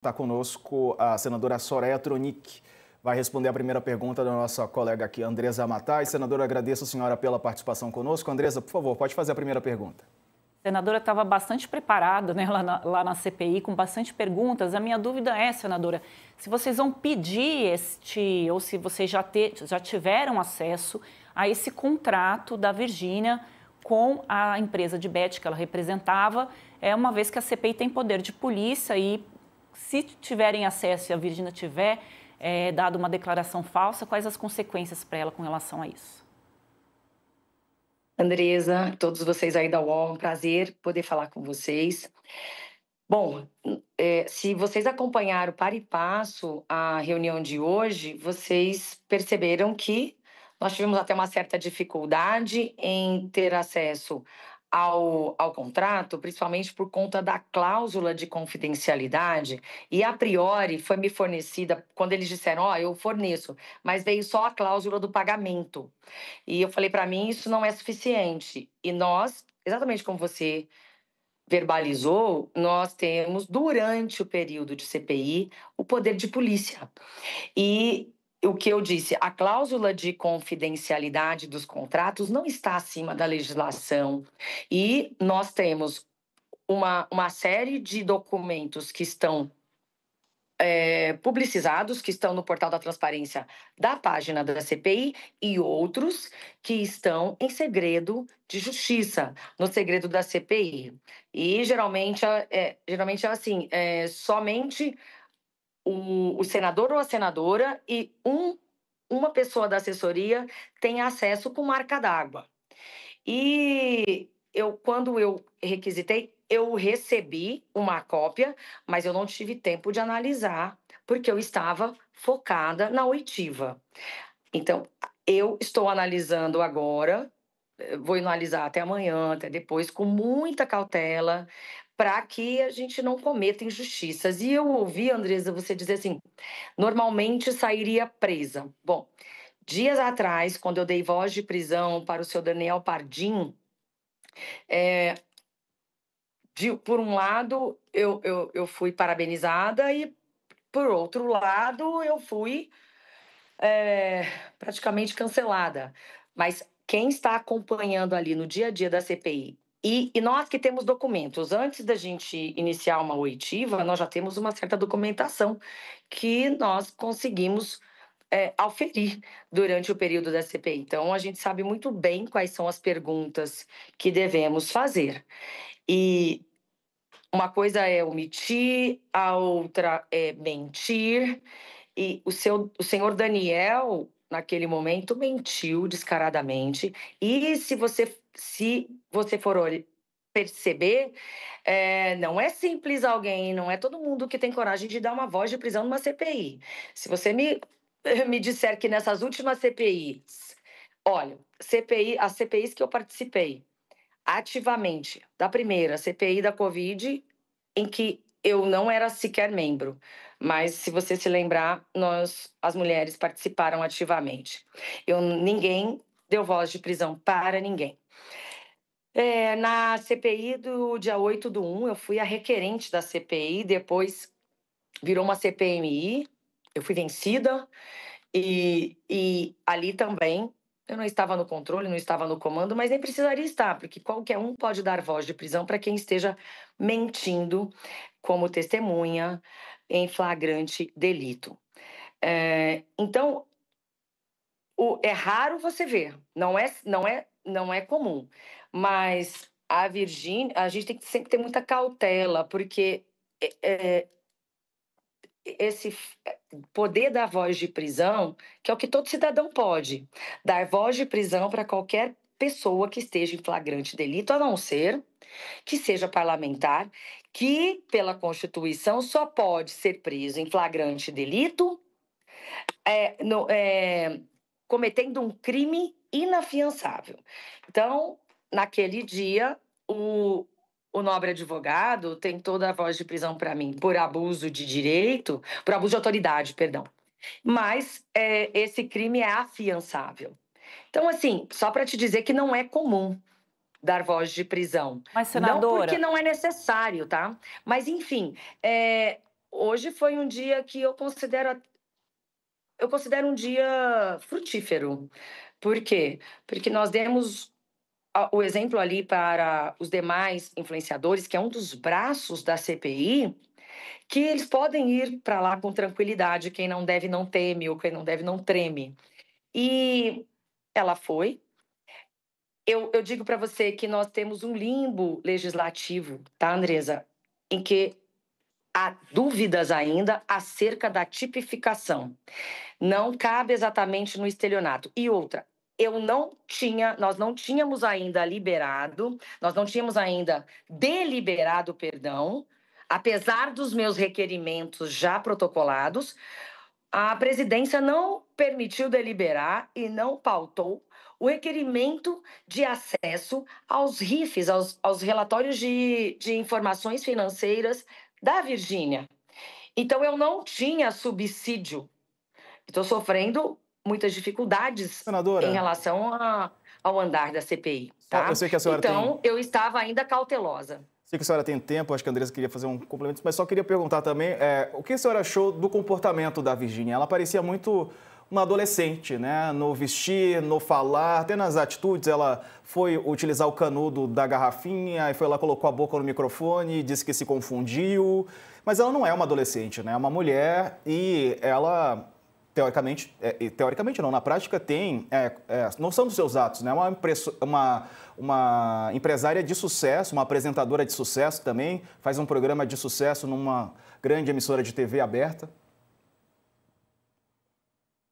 Está conosco a senadora Soraya Tronic. Vai responder a primeira pergunta da nossa colega aqui, Andresa Matai. Senadora, agradeço a senhora pela participação conosco. Andresa, por favor, pode fazer a primeira pergunta. A senadora estava bastante preparada, né, lá na CPI, com bastante perguntas. A minha dúvida é, senadora, se vocês vão pedir ou se vocês já tiveram acesso a esse contrato da Virgínia com a empresa de bet que ela representava, uma vez que a CPI tem poder de polícia e, se tiverem acesso e a Virgínia tiver dado uma declaração falsa, quais as consequências para ela com relação a isso? Andresa, todos vocês aí da UOL, é um prazer poder falar com vocês. Bom, se vocês acompanharam para e passo a reunião de hoje, vocês perceberam que nós tivemos até uma certa dificuldade em ter acesso ao contrato, principalmente por conta da cláusula de confidencialidade, e a priori foi me fornecida, quando eles disseram, eu forneço, mas veio só a cláusula do pagamento. E eu falei, para mim, isso não é suficiente. E nós, exatamente como você verbalizou, nós temos, durante o período de CPI, o poder de polícia. E o que eu disse, a cláusula de confidencialidade dos contratos não está acima da legislação. E nós temos uma série de documentos que estão publicizados, que estão no portal da transparência da página da CPI, e outros que estão em segredo de justiça, no segredo da CPI. E geralmente é assim, somente o senador ou a senadora e uma pessoa da assessoria tem acesso com marca d'água. E quando eu requisitei, eu recebi uma cópia, mas eu não tive tempo de analisar, porque eu estava focada na oitiva. Então, eu estou analisando agora, vou analisar até amanhã, até depois, com muita cautela, para que a gente não cometa injustiças. E eu ouvi, Andresa, você dizer assim, normalmente sairia presa. Bom, dias atrás, quando eu dei voz de prisão para o seu Daniel Pardim, por um lado, eu fui parabenizada e, por outro lado, eu fui praticamente cancelada. Mas quem está acompanhando ali no dia a dia da CPI, e nós que temos documentos, antes da gente iniciar uma oitiva, nós já temos uma certa documentação que nós conseguimos auferir durante o período da CPI. Então, a gente sabe muito bem quais são as perguntas que devemos fazer. E uma coisa é omitir, a outra é mentir. E o senhor Daniel, naquele momento, mentiu descaradamente. E se você for perceber, não é simples alguém, não é todo mundo que tem coragem de dar uma voz de prisão numa CPI. Se você me disser que nessas últimas CPIs, olha, as CPIs que eu participei ativamente, da primeira, CPI da Covid, em que eu não era sequer membro, mas se você se lembrar, as mulheres participaram ativamente. Ninguém deu voz de prisão para ninguém. Na CPI do dia 8/1, eu fui a requerente da CPI, depois virou uma CPMI, eu fui vencida, e ali também eu não estava no controle, não estava no comando, mas nem precisaria estar, porque qualquer um pode dar voz de prisão para quem esteja mentindo como testemunha em flagrante delito. Então, é raro você ver, não é comum, mas a Virgínia, a gente tem que sempre ter muita cautela, porque esse poder da voz de prisão, que é o que todo cidadão pode, dar voz de prisão para qualquer pessoa que esteja em flagrante delito, a não ser que seja parlamentar, que pela Constituição só pode ser preso em flagrante delito cometendo um crime inafiançável. Então, naquele dia, o nobre advogado tentou dar voz de prisão para mim por abuso de autoridade, perdão. Mas esse crime é afiançável. Então, assim, só para te dizer que não é comum dar voz de prisão. Mas, senadora... Não porque não é necessário, tá? Mas, enfim, hoje foi um dia que eu considero um dia frutífero. Por quê? Porque nós demos o exemplo ali para os demais influenciadores, que é um dos braços da CPI, que eles podem ir para lá com tranquilidade, quem não deve não teme, ou quem não deve não treme. E ela foi. Eu digo para você que nós temos um limbo legislativo, tá, Andresa? Em que há dúvidas ainda acerca da tipificação. Não cabe exatamente no estelionato. E outra, nós não tínhamos ainda liberado, nós não tínhamos ainda deliberado, perdão, apesar dos meus requerimentos já protocolados, a presidência não permitiu deliberar e não pautou o requerimento de acesso aos RIFs, aos relatórios de informações financeiras da Virgínia. Então, eu não tinha subsídio. Estou sofrendo muitas dificuldades em Senadora, relação ao andar da CPI, eu tá? sei que a senhora tem... Então, eu estava ainda cautelosa. Sei que a senhora tem tempo, acho que a Andressa queria fazer um complemento, mas só queria perguntar também o que a senhora achou do comportamento da Virgínia? Ela parecia muito uma adolescente, né? No vestir, no falar, até nas atitudes. Ela foi utilizar o canudo da garrafinha, e foi lá, colocou a boca no microfone, disse que se confundiu. Mas ela não é uma adolescente, né? É uma mulher e ela... Teoricamente não, na prática tem noção dos seus atos, né? Uma empresária de sucesso, uma apresentadora de sucesso também, faz um programa de sucesso numa grande emissora de TV aberta.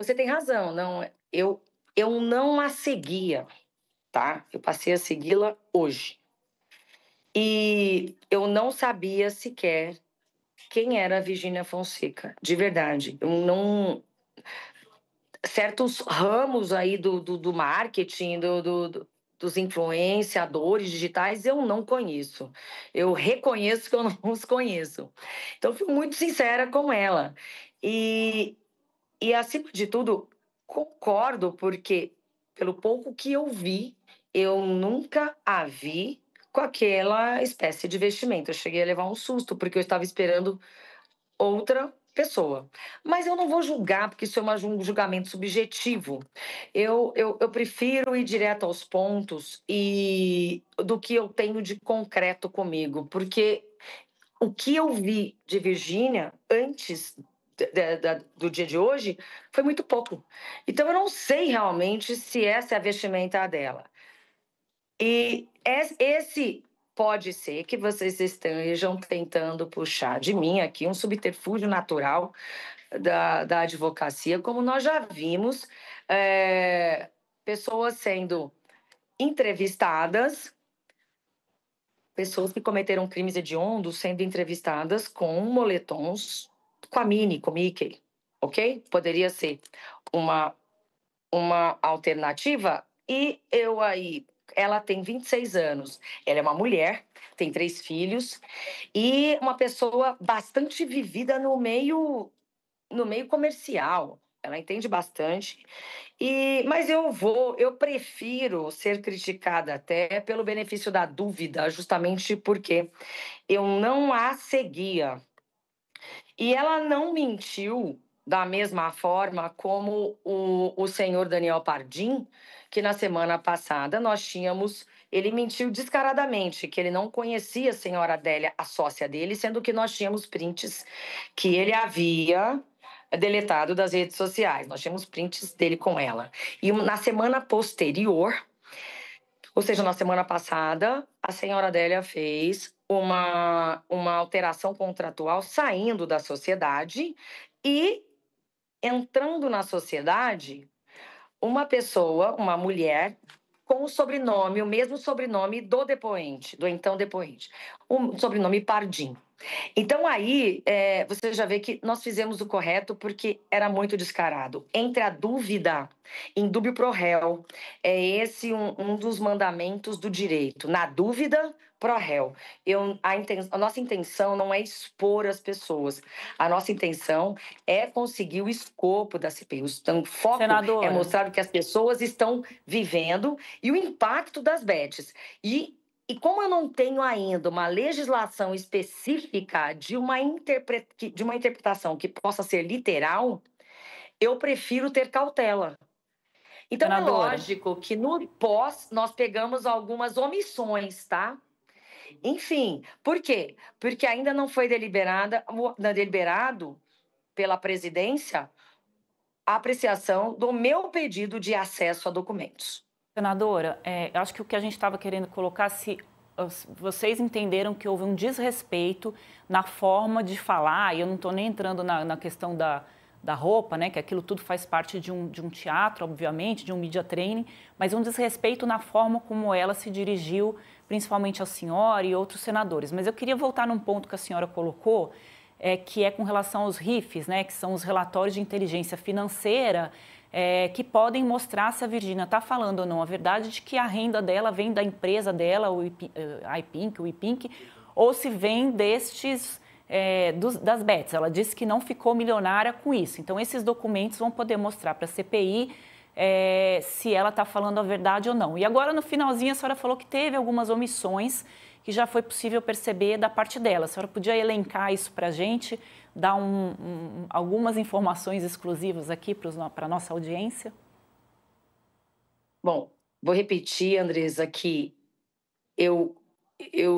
Você tem razão, não, eu não a seguia, tá? Eu passei a segui-la hoje. E eu não sabia sequer quem era a Virgínia Fonseca, de verdade. Eu não... Certos ramos aí do marketing, dos influenciadores digitais, eu não conheço. Eu reconheço que eu não os conheço. Então, fui muito sincera com ela. E acima de tudo, concordo, porque, pelo pouco que eu vi, eu nunca a vi com aquela espécie de vestimento. Eu cheguei a levar um susto, porque eu estava esperando outra pessoa. Mas eu não vou julgar, porque isso é um julgamento subjetivo. Eu prefiro ir direto aos pontos do que eu tenho de concreto comigo, porque o que eu vi de Virgínia antes do dia de hoje foi muito pouco. Então, eu não sei realmente se essa é a vestimenta dela. E esse pode ser que vocês estejam tentando puxar de mim aqui um subterfúgio natural da advocacia, como nós já vimos pessoas sendo entrevistadas, pessoas que cometeram crimes hediondos sendo entrevistadas com moletons, com a Minnie, com o Mickey, ok? Poderia ser uma alternativa. E eu aí... Ela tem 26 anos, ela é uma mulher, tem 3 filhos e uma pessoa bastante vivida no meio comercial. Ela entende bastante. Mas eu prefiro ser criticada até pelo benefício da dúvida, justamente porque eu não a seguia. E ela não mentiu da mesma forma como o senhor Daniel Pardim, que na semana passada ele mentiu descaradamente, que ele não conhecia a senhora Adélia, a sócia dele, sendo que nós tínhamos prints que ele havia deletado das redes sociais. Nós tínhamos prints dele com ela. E na semana posterior, ou seja, na semana passada, a senhora Adélia fez uma alteração contratual saindo da sociedade e entrando na sociedade uma pessoa, uma mulher, com o sobrenome, o mesmo sobrenome do depoente, do então depoente, o sobrenome Pardim. Então, aí, você já vê que nós fizemos o correto porque era muito descarado. Entre a dúvida, indúbio pro réu, é esse um dos mandamentos do direito. Na dúvida, pro réu. A nossa intenção não é expor as pessoas. A nossa intenção é conseguir o escopo da CPI. Então, o foco Senadora, é mostrar o que as pessoas estão vivendo e o impacto das bets. E E como eu não tenho ainda uma legislação específica de uma interpretação que possa ser literal, eu prefiro ter cautela. Então, é Senadora, lógico que no pós nós pegamos algumas omissões, tá? Enfim, por quê? Porque ainda não foi deliberado pela presidência a apreciação do meu pedido de acesso a documentos. senadora, eu acho que o que a gente estava querendo colocar, se vocês entenderam que houve um desrespeito na forma de falar, e eu não estou nem entrando na questão da roupa, né, que aquilo tudo faz parte de um teatro, obviamente, de um media training, mas um desrespeito na forma como ela se dirigiu, principalmente à senhora e outros senadores. Mas eu queria voltar num ponto que a senhora colocou, que é com relação aos RIFs, né, que são os relatórios de inteligência financeira, que podem mostrar se a Virgínia está falando ou não a verdade de que a renda dela vem da empresa dela, o IPINC, ou se vem destes, das bets. Ela disse que não ficou milionária com isso. Então, esses documentos vão poder mostrar para a CPI se ela está falando a verdade ou não. E agora, no finalzinho, a senhora falou que teve algumas omissões que já foi possível perceber da parte dela. A senhora podia elencar isso para a gente, dar algumas informações exclusivas aqui para a nossa audiência? Bom, vou repetir, Andresa, que eu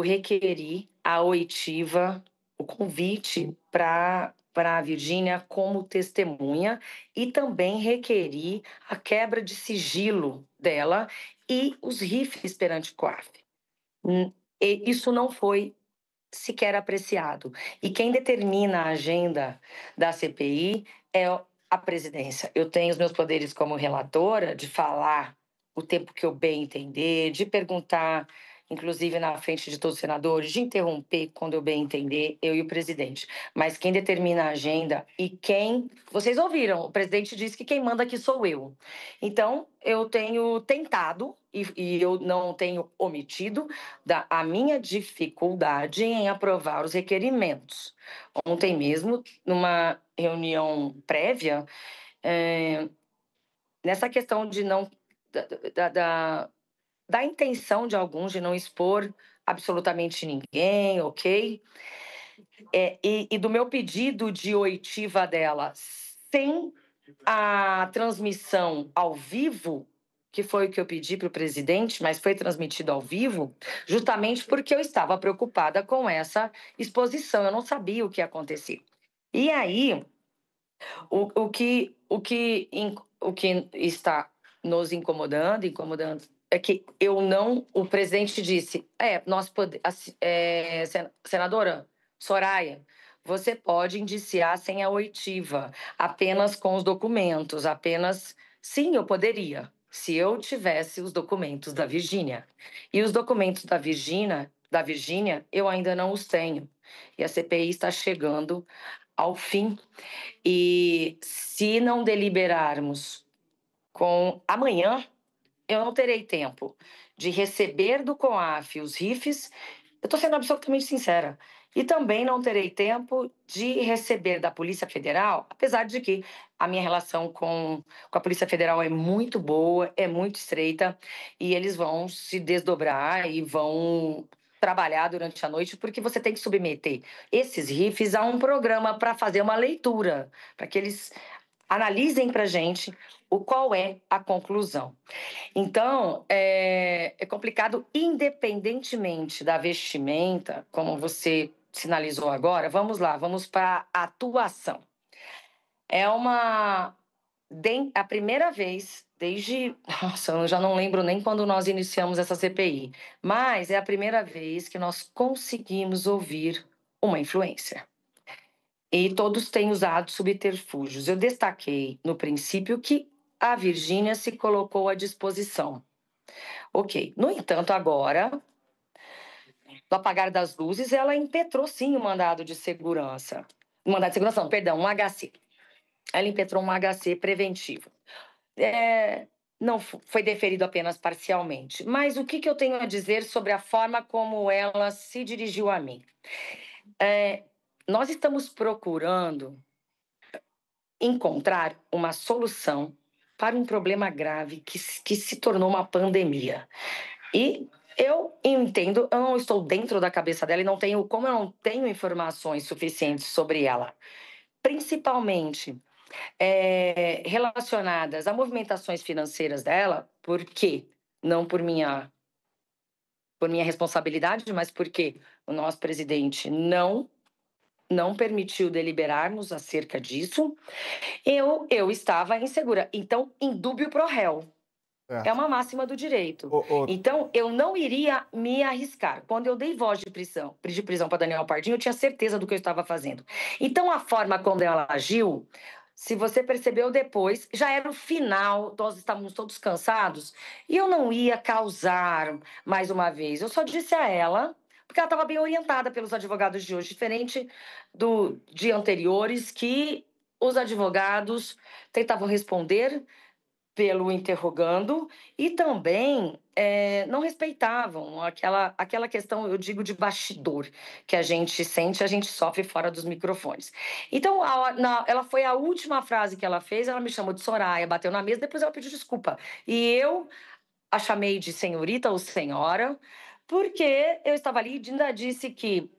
requeri a oitiva, o convite para a Virgínia como testemunha e também requeri a quebra de sigilo dela e os rifles perante o COAF. E isso não foi sequer apreciado. E quem determina a agenda da CPI é a presidência. Eu tenho os meus poderes como relatora de falar o tempo que eu bem entender, de perguntar, inclusive na frente de todos os senadores, de interromper quando eu bem entender, eu e o presidente. Mas quem determina a agenda e quem... Vocês ouviram, o presidente disse que quem manda aqui sou eu. Então, eu tenho tentado, e eu não tenho omitido, a minha dificuldade em aprovar os requerimentos. Ontem mesmo, numa reunião prévia, nessa questão de não... da intenção de alguns de não expor absolutamente ninguém, ok? E do meu pedido de oitiva dela sem a transmissão ao vivo, que foi o que eu pedi para o presidente, mas foi transmitido ao vivo, justamente porque eu estava preocupada com essa exposição, eu não sabia o que ia acontecer. E aí, o que está nos incomodando, é que eu não... O presidente disse, senadora Soraya, você pode indiciar sem a oitiva, apenas com os documentos, apenas... Sim, eu poderia, se eu tivesse os documentos da Virgínia. E os documentos da Virgínia, eu ainda não os tenho. E a CPI está chegando ao fim. E se não deliberarmos com amanhã, eu não terei tempo de receber do COAF os RIFs, eu estou sendo absolutamente sincera, e também não terei tempo de receber da Polícia Federal, apesar de que a minha relação com a Polícia Federal é muito boa, é muito estreita, e eles vão se desdobrar e vão trabalhar durante a noite, porque você tem que submeter esses RIFs a um programa para fazer uma leitura, para que eles analisem para a gente qual é a conclusão. Então, é complicado, independentemente da vestimenta, como você sinalizou agora. Vamos lá, vamos para a atuação. É a primeira vez desde... Nossa, eu já não lembro nem quando nós iniciamos essa CPI, mas é a primeira vez que nós conseguimos ouvir uma influencer. E todos têm usado subterfúgios. Eu destaquei no princípio que a Virgínia se colocou à disposição. Ok. No entanto, agora, no apagar das luzes, ela impetrou sim o mandado de segurança. Mandado de segurança, não, perdão, um HC. Ela impetrou um HC preventivo. Não foi deferido apenas parcialmente. Mas o que eu tenho a dizer sobre a forma como ela se dirigiu a mim? Nós estamos procurando encontrar uma solução para um problema grave que se tornou uma pandemia. E Eu entendo, eu não estou dentro da cabeça dela e não tenho, como eu não tenho informações suficientes sobre ela, principalmente relacionadas a movimentações financeiras dela, por quê? Não por minha responsabilidade, mas porque o nosso presidente não permitiu deliberarmos acerca disso, eu estava insegura. Então, indúbio pro réu. É Certo. uma máxima do direito. Ô, Então, eu não iria me arriscar. Quando eu dei voz de prisão para Daniel Pardinho, eu tinha certeza do que eu estava fazendo. Então, a forma como ela agiu, se você percebeu depois, já era o final, nós estávamos todos cansados, e eu não ia causar mais uma vez. Eu só disse a ela, porque ela estava bem orientada pelos advogados de hoje, diferente de anteriores, que os advogados tentavam responder pelo interrogando e também não respeitavam aquela questão, eu digo, de bastidor, que a gente sente, a gente sofre fora dos microfones. Então, ela foi a última frase que ela fez, ela me chamou de Soraya, bateu na mesa, depois ela pediu desculpa. E eu a chamei de senhorita ou senhora, porque eu estava ali e ainda disse que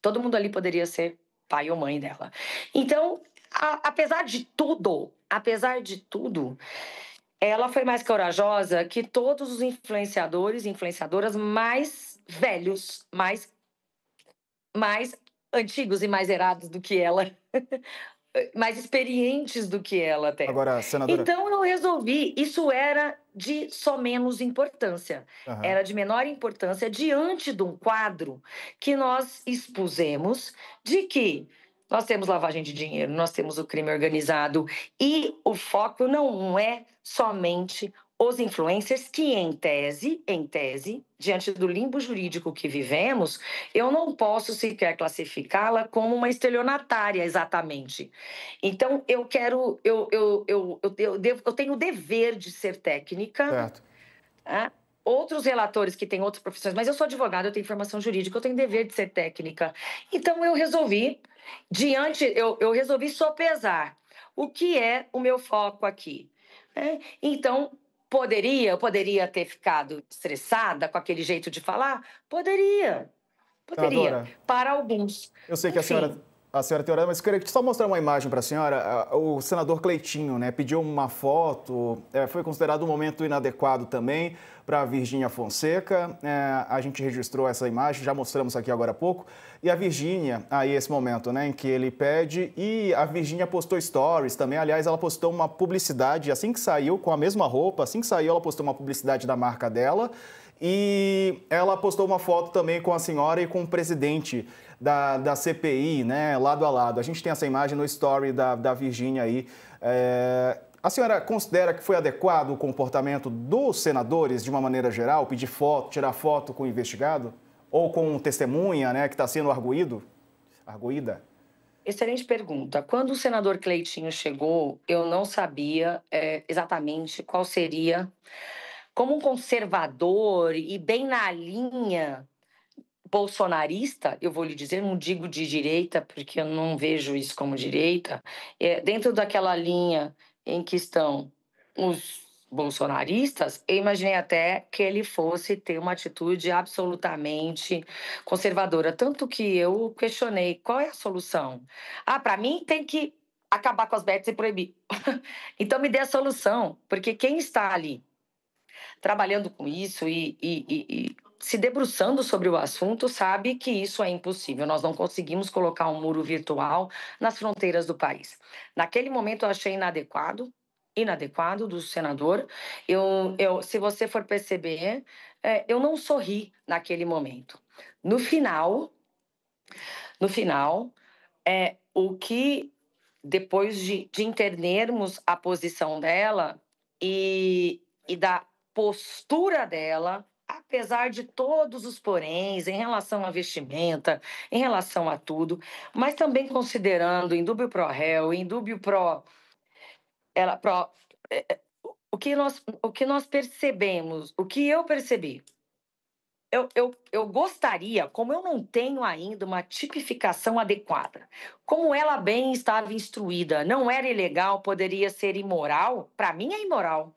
todo mundo ali poderia ser pai ou mãe dela. Então, apesar de tudo, ela foi mais corajosa que todos os influenciadores e influenciadoras mais velhos, mais antigos e mais erados do que ela, mais experientes do que ela até. agora, senadora. Então eu resolvi, isso era de só menos importância, Aham. era de menor importância diante de um quadro que nós expusemos de que nós temos lavagem de dinheiro, nós temos o crime organizado e o foco não é somente os influencers que, em tese, diante do limbo jurídico que vivemos, eu não posso sequer classificá-la como uma estelionatária exatamente. Então, eu tenho o dever de ser técnica, Certo. né? Outros relatores que têm outras profissões, mas eu sou advogada, eu tenho formação jurídica, eu tenho dever de ser técnica. Então, eu resolvi, eu resolvi sopesar o que é o meu foco aqui, né? Então, eu poderia ter ficado estressada com aquele jeito de falar? Poderia, Senadora, para alguns. eu sei que Enfim, a senhora tem horário, mas eu queria só mostrar uma imagem para a senhora. O senador Cleitinho, né, pediu uma foto, foi considerado um momento inadequado também para a Virgínia Fonseca. A gente registrou essa imagem, já mostramos aqui agora há pouco. E a Virgínia, aí esse momento, né, em que ele pede, e a Virgínia postou stories também. Aliás, ela postou uma publicidade assim que saiu, com a mesma roupa, assim que saiu, ela postou uma publicidade da marca dela. E ela postou uma foto também com a senhora e com o presidente da CPI, né, lado a lado. A gente tem essa imagem no story da Virgínia aí. A senhora considera que foi adequado o comportamento dos senadores, de uma maneira geral, pedir foto, tirar foto com o investigado? Ou com testemunha, né, que está sendo arguída? excelente pergunta. Quando o senador Cleitinho chegou, eu não sabia exatamente qual seria, como um conservador e bem na linha bolsonarista, eu vou lhe dizer, não digo de direita, porque eu não vejo isso como direita, dentro daquela linha em que estão os bolsonaristas, eu imaginei até que ele fosse ter uma atitude absolutamente conservadora. Tanto que eu questionei qual é a solução. Ah, para mim tem que acabar com as bets e proibir. Então me dê a solução, porque quem está ali trabalhando com isso e se debruçando sobre o assunto, sabe que isso é impossível. Nós não conseguimos colocar um muro virtual nas fronteiras do país. Naquele momento, eu achei inadequado do senador. Se você for perceber, eu não sorri naquele momento. No final, o que, depois de entendermos a posição dela e da postura dela, apesar de todos os poréns em relação à vestimenta, em relação a tudo, mas também considerando indúbio pro réu, indúbio pro... Ela, pro o que nós percebemos, o que eu percebi, eu gostaria, como eu não tenho ainda uma tipificação adequada, como ela bem estava instruída, não era ilegal, poderia ser imoral, para mim é imoral.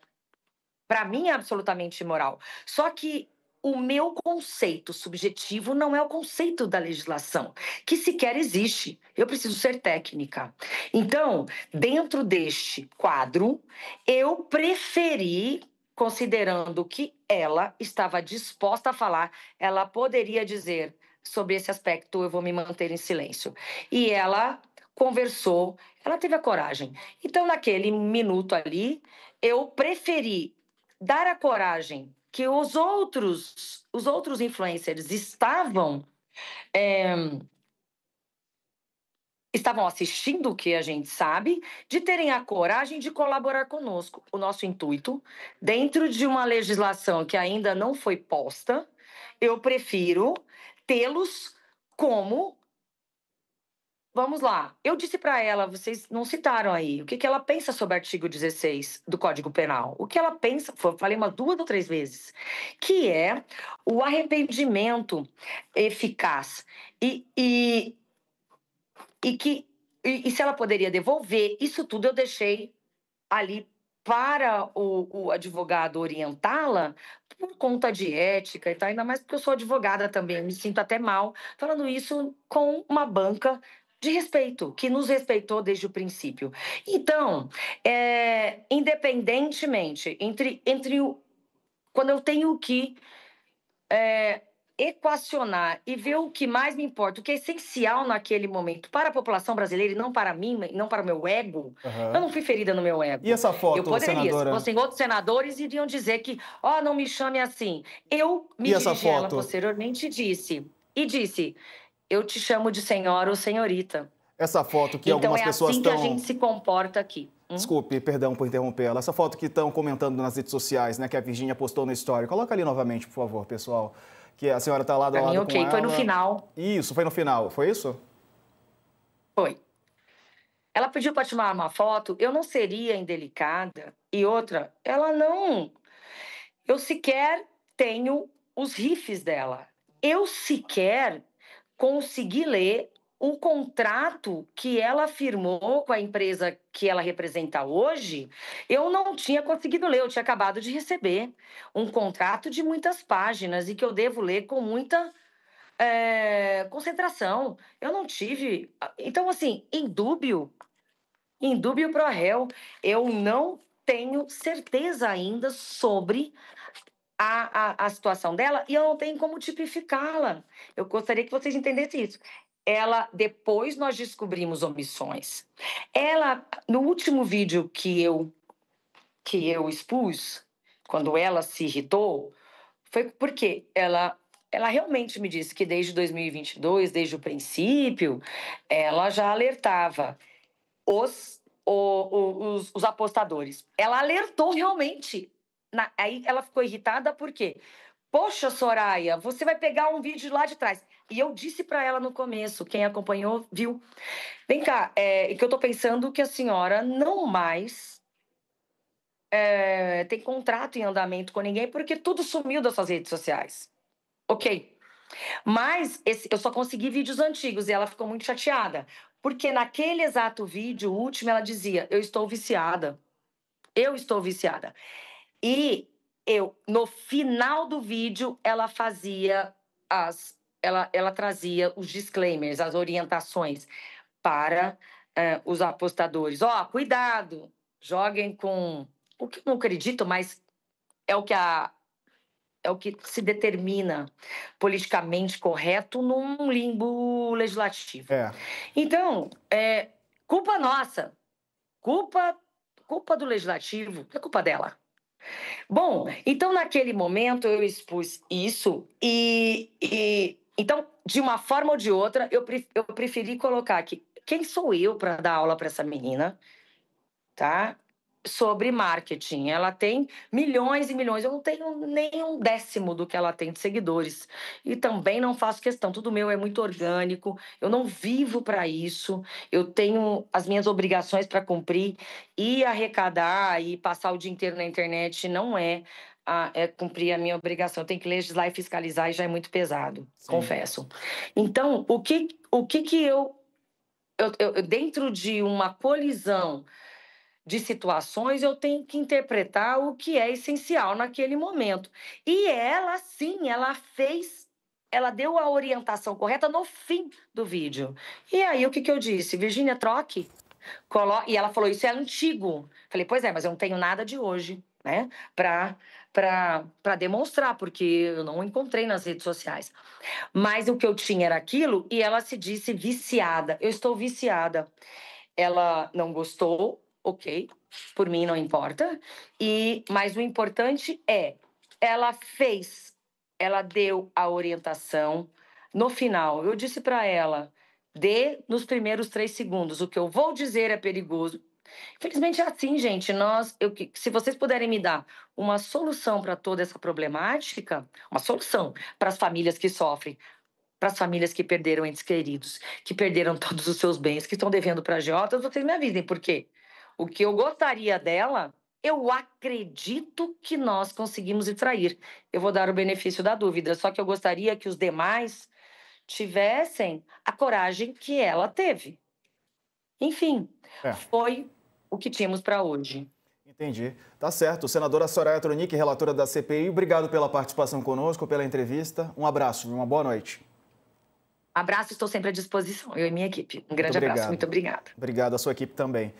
Para mim é absolutamente imoral. Só que o meu conceito subjetivo não é o conceito da legislação, que sequer existe. Eu preciso ser técnica. Então, dentro deste quadro, eu preferi, considerando que ela estava disposta a falar, ela poderia dizer sobre esse aspecto, eu vou me manter em silêncio. E ela conversou, ela teve a coragem. Então, naquele minuto ali, eu preferi dar a coragem que os outros influencers estavam assistindo, o que a gente sabe, de terem a coragem de colaborar conosco. O nosso intuito, dentro de uma legislação que ainda não foi posta, eu prefiro tê-los como... Vamos lá. Eu disse para ela, vocês não citaram aí, o que ela pensa sobre o artigo 16 do Código Penal. O que ela pensa, falei umas 2 ou 3 vezes, que é o arrependimento eficaz. E se ela poderia devolver, isso tudo eu deixei ali para o advogado orientá-la por conta de ética e tal, ainda mais porque eu sou advogada também, eu me sinto até mal falando isso com uma banca de respeito, que nos respeitou desde o princípio. Então, independentemente, quando eu tenho que equacionar e ver o que mais me importa, o que é essencial naquele momento para a população brasileira e não para mim, não para o meu ego, eu não fui ferida no meu ego. E essa foto, eu poderia, senadora? Se fossem outros senadores, iriam dizer que, não me chame assim. Eu me E essa dirigi a ela foto? posteriormente e disse, eu te chamo de senhora ou senhorita. Essa foto que então, algumas pessoas estão... Então é assim que a gente se comporta aqui. Desculpe, perdão por interrompê-la. Essa foto que estão comentando nas redes sociais, né, que a Virgínia postou no story. Coloca ali novamente, por favor, pessoal. Que a senhora está lá do lado com ela. Foi no final. Isso, foi no final. Foi isso? Foi. Ela pediu para tirar uma foto, eu não seria indelicada. E outra, ela não... Eu sequer tenho os rifes dela. Eu sequer consegui ler o contrato que ela firmou com a empresa que ela representa hoje. Eu não tinha conseguido ler, eu tinha acabado de receber um contrato de muitas páginas e que eu devo ler com muita concentração. Eu não tive... Então, assim, indúbio pro réu, eu não tenho certeza ainda sobre a situação dela e eu não tenho como tipificá-la. Eu gostaria que vocês entendessem isso. Depois nós descobrimos omissões. No último vídeo que eu expus, quando ela se irritou, foi porque ela realmente me disse que desde 2022, desde o princípio, ela já alertava os apostadores. Ela alertou realmente. Aí ela ficou irritada porque, poxa, Soraya, você vai pegar um vídeo lá de trás. E eu disse para ela no começo, quem acompanhou viu. Vem cá, que eu estou pensando que a senhora não mais tem contrato em andamento com ninguém porque tudo sumiu das suas redes sociais. Ok. Mas eu só consegui vídeos antigos e ela ficou muito chateada. Porque naquele exato vídeo último ela dizia, eu estou viciada. Eu estou viciada. E no final do vídeo, ela fazia ela trazia os disclaimers, as orientações para os apostadores. Cuidado, joguem com... O que eu não acredito, mas é o que se determina politicamente correto num limbo legislativo. Então, culpa nossa, culpa do legislativo, é culpa dela. Bom, então naquele momento eu expus isso então, de uma forma ou de outra, eu preferi colocar aqui, quem sou eu para dar aula para essa menina, tá? Sobre marketing. Ela tem milhões e milhões. Eu não tenho nem 1/10 do que ela tem de seguidores. E também não faço questão. Tudo meu é muito orgânico. Eu não vivo para isso. Eu tenho as minhas obrigações para cumprir. E arrecadar e passar o dia inteiro na internet não é cumprir a minha obrigação. Eu tenho que legislar e fiscalizar e já é muito pesado, confesso. Então, o que eu dentro de uma colisão de situações, eu tenho que interpretar o que é essencial naquele momento. E ela, sim, ela deu a orientação correta no fim do vídeo. E aí, o que eu disse? Virgínia, troque. E ela falou, isso é antigo. Falei, pois é, mas eu não tenho nada de hoje, né? Para demonstrar, porque eu não encontrei nas redes sociais. Mas o que eu tinha era aquilo, e ela se disse viciada. Eu estou viciada. Ela não gostou, ok, por mim não importa. Mas o importante é, ela deu a orientação. No final, eu disse para ela, dê nos primeiros 3 segundos. O que eu vou dizer é perigoso. Infelizmente é assim, gente. Se vocês puderem me dar uma solução para toda essa problemática, uma solução para as famílias que sofrem, para as famílias que perderam entes queridos, que perderam todos os seus bens, que estão devendo para agiotas, vocês me avisem, porque o que eu gostaria dela, eu acredito que nós conseguimos extrair. Eu vou dar o benefício da dúvida, só que eu gostaria que os demais tivessem a coragem que ela teve. Enfim, foi o que tínhamos para hoje. Entendi. Tá certo. Senadora Soraya Tronic, relatora da CPI, obrigado pela participação conosco, pela entrevista. Um abraço e uma boa noite. Abraço, estou sempre à disposição, eu e minha equipe. Um grande abraço, muito obrigada. Obrigado, a sua equipe também.